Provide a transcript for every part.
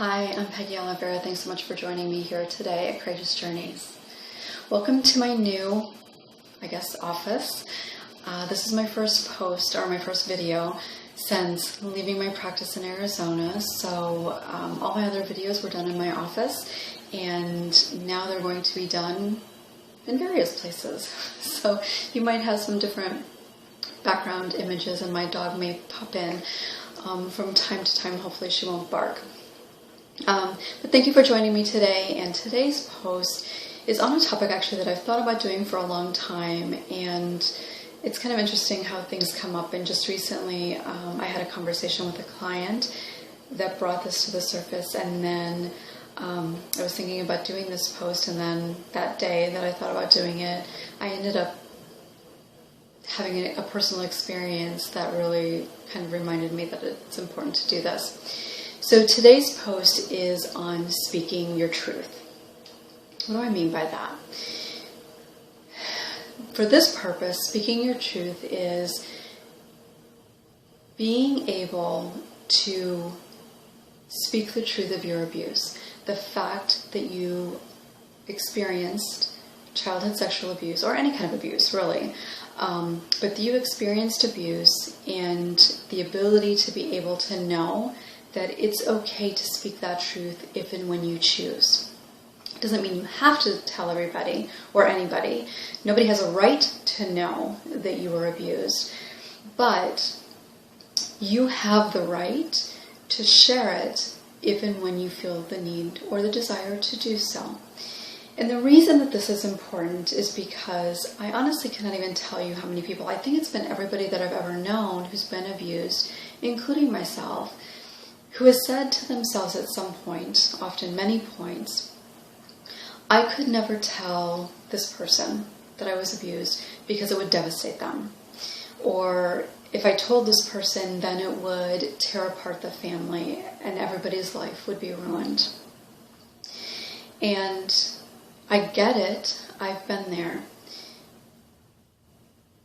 Hi, I'm Peggy Oliveira. Thanks so much for joining me here today at Courageous Journeys. Welcome to my new, office. This is my first post or my first video since leaving my practice in Arizona. So all my other videos were done in my office, and now they're going to be done in various places. So you might have some different background images, and my dog may pop in from time to time. Hopefully she won't bark. But thank you for joining me today, and today's post is on a topic actually that I've thought about doing for a long time, and it's kind of interesting how things come up. And just recently I had a conversation with a client that brought this to the surface, and then I was thinking about doing this post, and then that day that I thought about doing it, I ended up having a personal experience that really kind of reminded me that it's important to do this. So today's post is on speaking your truth. What do I mean by that? For this purpose, speaking your truth is being able to speak the truth of your abuse. The fact that you experienced childhood sexual abuse, or any kind of abuse really, but that you experienced abuse, and the ability to be able to know that it's okay to speak that truth if and when you choose. It doesn't mean you have to tell everybody or anybody. Nobody has a right to know that you were abused, but you have the right to share it if and when you feel the need or the desire to do so. And the reason that this is important is because I honestly cannot even tell you how many people, I think it's been everybody that I've ever known who's been abused, including myself, who has said to themselves at some point, often many points, I could never tell this person that I was abused because it would devastate them. Or if I told this person, then it would tear apart the family and everybody's life would be ruined. And I get it, I've been there.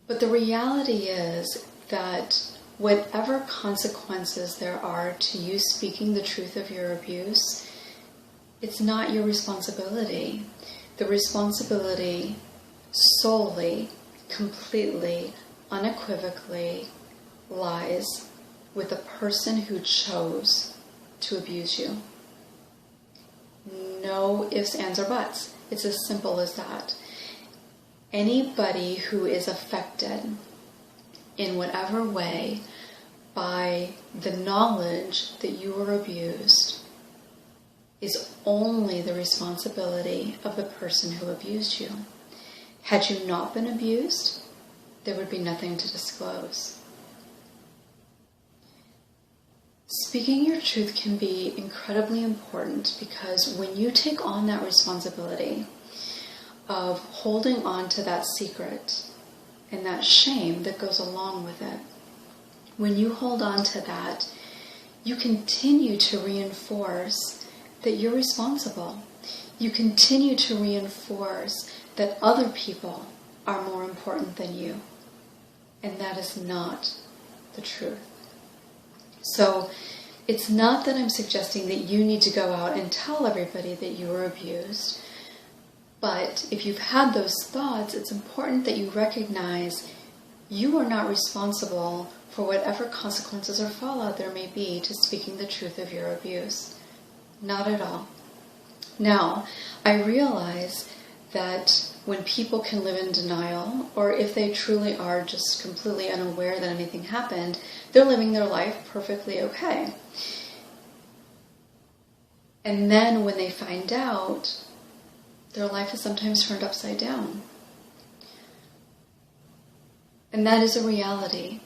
But the reality is that whatever consequences there are to you speaking the truth of your abuse, it's not your responsibility. The responsibility solely, completely, unequivocally lies with the person who chose to abuse you. No ifs, ands, or buts. It's as simple as that. Anybody who is affected in whatever way by the knowledge that you were abused is only the responsibility of the person who abused you. Had you not been abused, there would be nothing to disclose. Speaking your truth can be incredibly important because when you take on that responsibility of holding on to that secret and that shame that goes along with it, when you hold on to that, you continue to reinforce that you're responsible. You continue to reinforce that other people are more important than you. And that is not the truth. So it's not that I'm suggesting that you need to go out and tell everybody that you were abused. But if you've had those thoughts, it's important that you recognize you are not responsible for whatever consequences or fallout there may be to speaking the truth of your abuse. Not at all. Now, I realize that when people can live in denial, or if they truly are just completely unaware that anything happened, they're living their life perfectly okay. And then when they find out, their life is sometimes turned upside down. And that is a reality.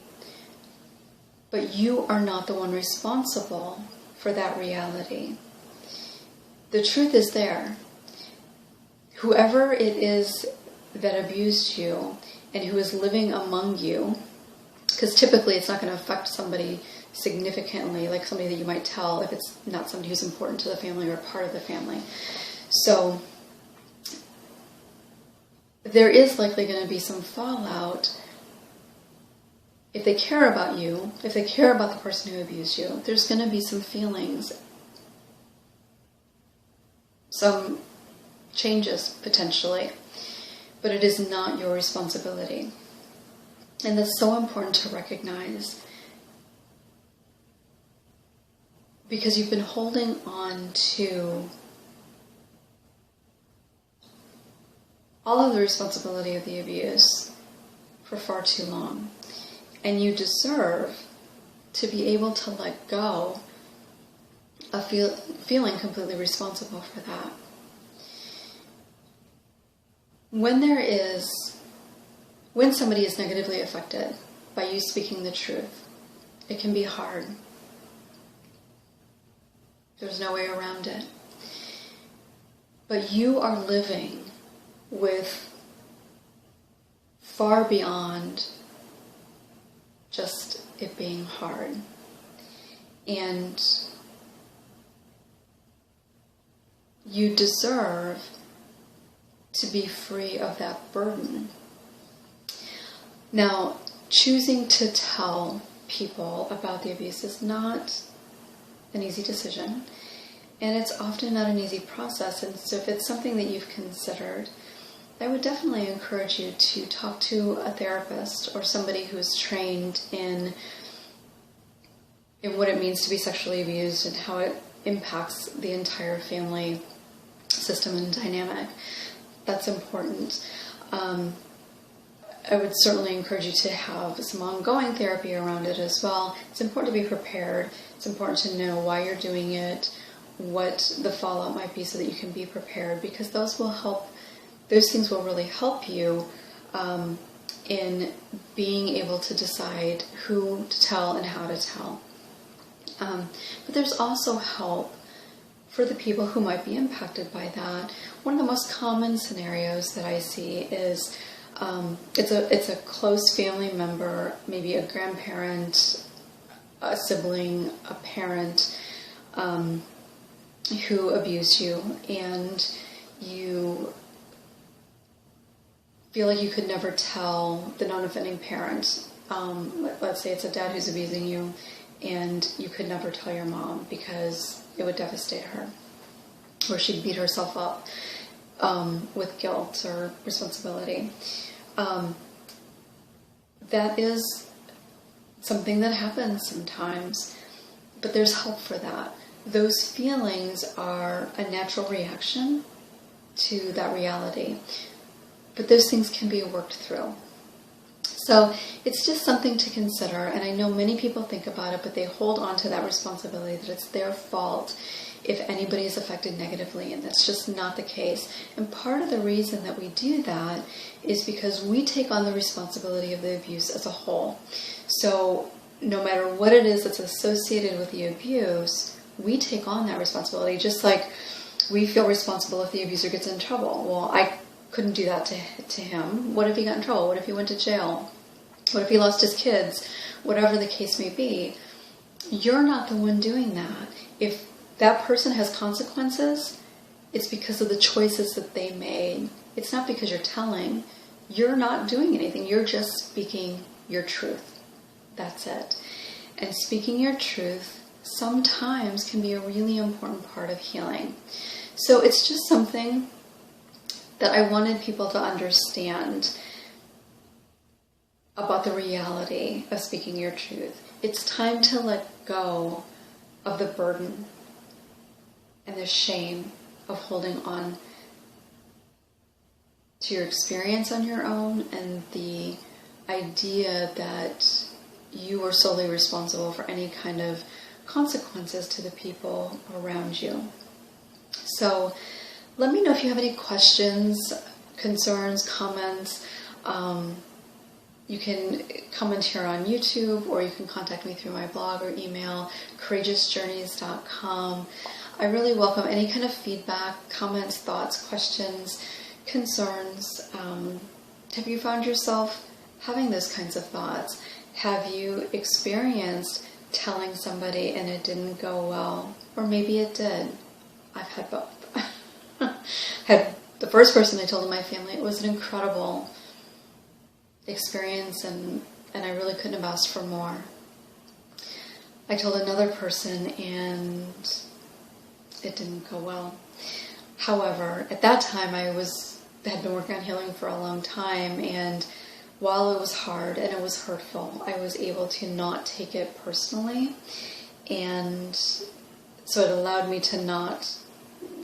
But you are not the one responsible for that reality. The truth is there. Whoever it is that abused you and who is living among you, because typically it's not going to affect somebody significantly, like somebody that you might tell if it's not somebody who's important to the family or part of the family. So there is likely going to be some fallout. If they care about you, if they care about the person who abused you, there's going to be some feelings some changes potentially, but it is not your responsibility. And that's so important to recognize, because you've been holding on to all of the responsibility of the abuse for far too long. And you deserve to be able to let go of feeling completely responsible for that. When somebody is negatively affected by you speaking the truth, it can be hard. There's no way around it. But you are living with far beyond just it being hard. And you deserve to be free of that burden. Now, choosing to tell people about the abuse is not an easy decision, and it's often not an easy process. And so if it's something that you've considered, I would definitely encourage you to talk to a therapist or somebody who's trained in what it means to be sexually abused and how it impacts the entire family system and dynamic. That's important. I would certainly encourage you to have some ongoing therapy around it as well. It's important to be prepared. It's important to know why you're doing it, what the fallout might be, so that you can be prepared, because those things will really help you in being able to decide who to tell and how to tell. But there's also help for the people who might be impacted by that. One of the most common scenarios that I see is it's a close family member, maybe a grandparent, a sibling, a parent, who abused you, and you feel like you could never tell the non-offending parent. Let's say it's a dad who's abusing you, and you could never tell your mom because it would devastate her, or she'd beat herself up with guilt or responsibility. That is something that happens sometimes, but there's help for that. Those feelings are a natural reaction to that reality, but those things can be worked through. So it's just something to consider, and I know many people think about it, but they hold on to that responsibility that it's their fault if anybody is affected negatively, and that's just not the case. And part of the reason that we do that is because we take on the responsibility of the abuse as a whole. So no matter what it is that's associated with the abuse, we take on that responsibility, just like we feel responsible if the abuser gets in trouble. Well, I couldn't do that to him. What if he got in trouble? What if he went to jail? What if he lost his kids? Whatever the case may be, you're not the one doing that. If that person has consequences, it's because of the choices that they made. It's not because you're telling. You're not doing anything. You're just speaking your truth. That's it. And speaking your truth sometimes can be a really important part of healing. So it's just something that I wanted people to understand about the reality of speaking your truth. It's time to let go of the burden and the shame of holding on to your experience on your own, and the idea that you are solely responsible for any kind of consequences to the people around you. So let me know if you have any questions, concerns, comments. You can comment here on YouTube, or you can contact me through my blog or email, courageousjourneys.com. I really welcome any kind of feedback, comments, thoughts, questions, concerns. Have you found yourself having those kinds of thoughts? Have you experienced telling somebody and it didn't go well? Or maybe it did. I've had both. Had the first person I told in my family, it was an incredible experience, and I really couldn't have asked for more. I told another person and it didn't go well. However, at that time I had been working on healing for a long time, and while it was hard and it was hurtful, I was able to not take it personally, and so it allowed me to not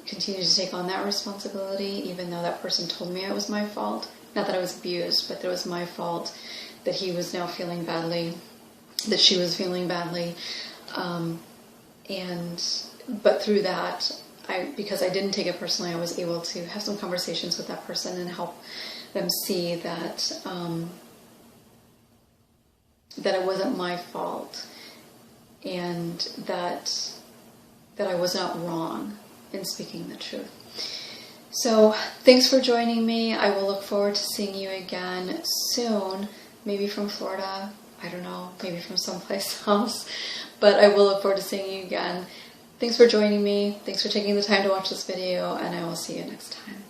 continue to take on that responsibility, even though that person told me it was my fault. Not that I was abused, but that it was my fault, that he was now feeling badly, that she was feeling badly. But through that, because I didn't take it personally, I was able to have some conversations with that person and help them see that that it wasn't my fault, and that I was not wrong in speaking the truth. So thanks for joining me. I will look forward to seeing you again soon, maybe from Florida. I don't know, maybe from someplace else, but I will look forward to seeing you again. Thanks for joining me. Thanks for taking the time to watch this video, and I will see you next time.